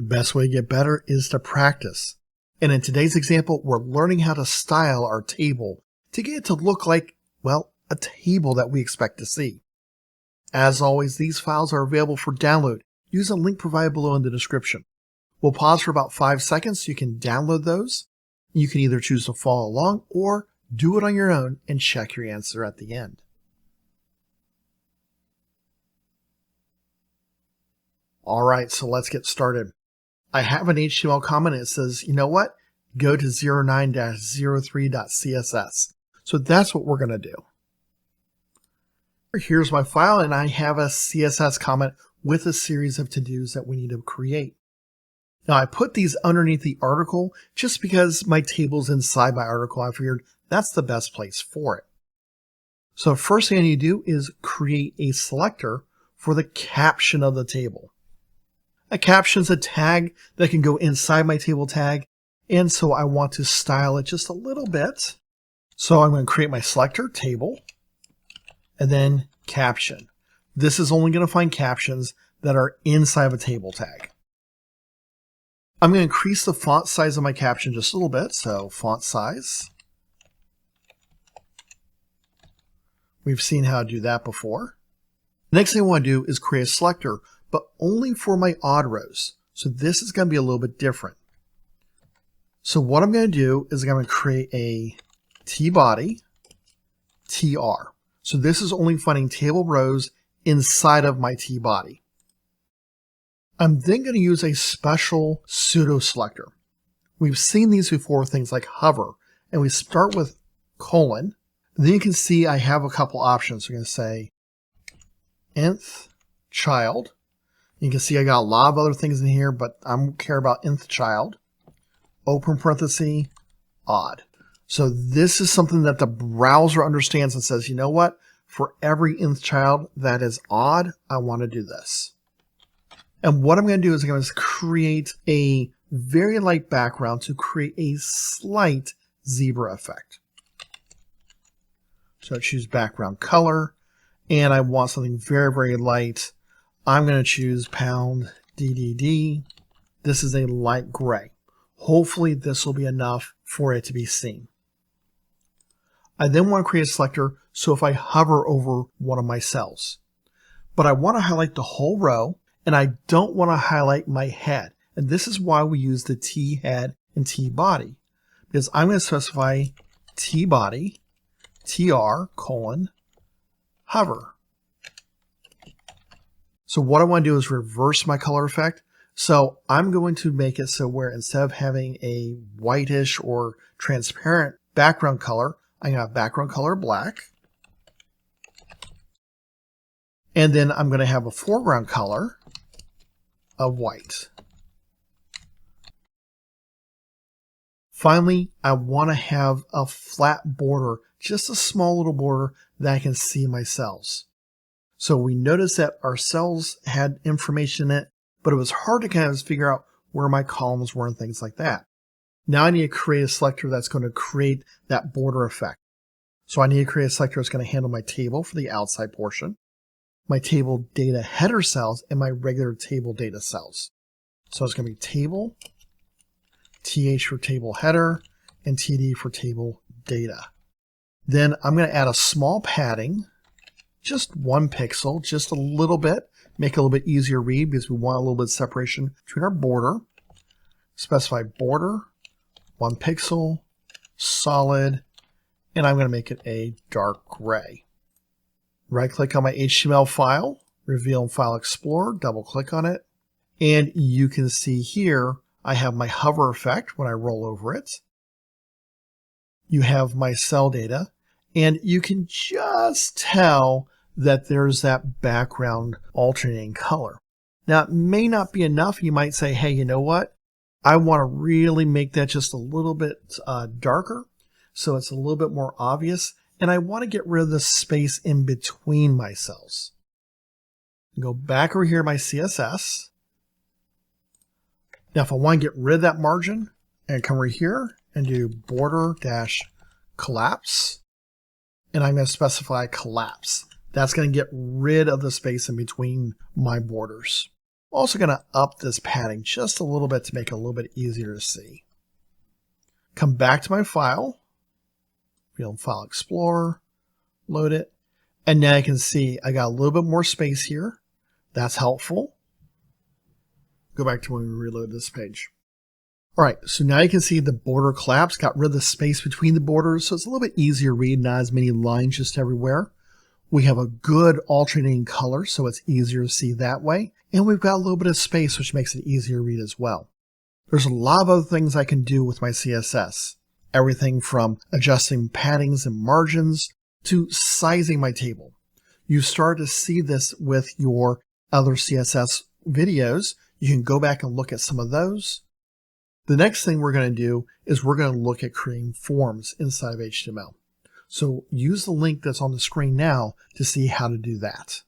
best way to get better is to practice. And in today's example, we're learning how to style our table to get it to look like, well, a table that we expect to see. As always, these files are available for download. Use a link provided below in the description. We'll pause for about 5 seconds so you can download those. You can either choose to follow along or do it on your own and check your answer at the end. All right, so let's get started. I have an HTML comment and it says, you know what? Go to 09-03.css. So that's what we're going to do. Here's my file and I have a CSS comment with a series of to-dos that we need to create. Now I put these underneath the article just because my table's inside my article. I figured that's the best place for it. So first thing I need to do is create a selector for the caption of the table. A caption is a tag that can go inside my table tag, and so I want to style it just a little bit. So I'm going to create my selector table, and then caption. This is only going to find captions that are inside of a table tag. I'm going to increase the font size of my caption just a little bit, so font size. We've seen how to do that before. The next thing I want to do is create a selector, but only for my odd rows. So this is going to be a little bit different. So what I'm going to do is I'm going to create a tbody tr. So this is only finding table rows inside of my tbody. I'm then going to use a special pseudo selector. We've seen these before with things like hover, and we start with colon. Then you can see I have a couple options. We're going to say nth child. You can see I got a lot of other things in here, but I don't care about nth child. Open parenthesis, odd. So this is something that the browser understands and says, you know what? For every nth child that is odd, I want to do this. And what I'm going to do is I'm going to create a very light background to create a slight zebra effect. So I choose background color, and I want something very, very light. I'm going to choose pound DDD. This is a light gray. Hopefully this will be enough for it to be seen. I then want to create a selector so if I hover over one of my cells. But I want to highlight the whole row and I don't want to highlight my head. And this is why we use the T head and T body. Because I'm going to specify T body, TR, colon, hover. So what I want to do is reverse my color effect. So I'm going to make it so where instead of having a whitish or transparent background color, I'm going to have background color black. And then I'm going to have a foreground color of white. Finally, I want to have a flat border, just a small little border that I can see my cells. So we noticed that our cells had information in it, but it was hard to kind of figure out where my columns were and things like that. Now I need to create a selector that's going to create that border effect. So I need to create a selector that's going to handle my table for the outside portion, my table data header cells, and my regular table data cells. So it's going to be table, TH for table header, and TD for table data. Then I'm going to add a small padding, just 1 pixel, just a little bit, make it a little bit easier to read because we want a little bit of separation between our border. Specify border, 1 pixel, solid, and I'm going to make it a dark gray. Right click on my HTML file, reveal in File Explorer, double click on it, and you can see here I have my hover effect when I roll over it. You have my cell data, and you can just tell that there's that background alternating color. Now, it may not be enough. You might say, hey, you know what? I want to really make that just a little bit darker, so it's a little bit more obvious, and I want to get rid of the space in between my cells. Go back over here to my CSS. Now, if I want to get rid of that margin, and come over here and do border-collapse, and I'm going to specify collapse. That's going to get rid of the space in between my borders. I'm also going to up this padding just a little bit to make it a little bit easier to see. Come back to my file, File Explorer, load it, and now you can see I got a little bit more space here. That's helpful. Go back to when we reload this page. All right, so now you can see the border collapse, got rid of the space between the borders, so it's a little bit easier to read, not as many lines just everywhere. We have a good alternating color, so it's easier to see that way. And we've got a little bit of space, which makes it easier to read as well. There's a lot of other things I can do with my CSS. Everything from adjusting paddings and margins to sizing my table. You start to see this with your other CSS videos. You can go back and look at some of those. The next thing we're going to do is we're going to look at creating forms inside of HTML. So use the link that's on the screen now to see how to do that.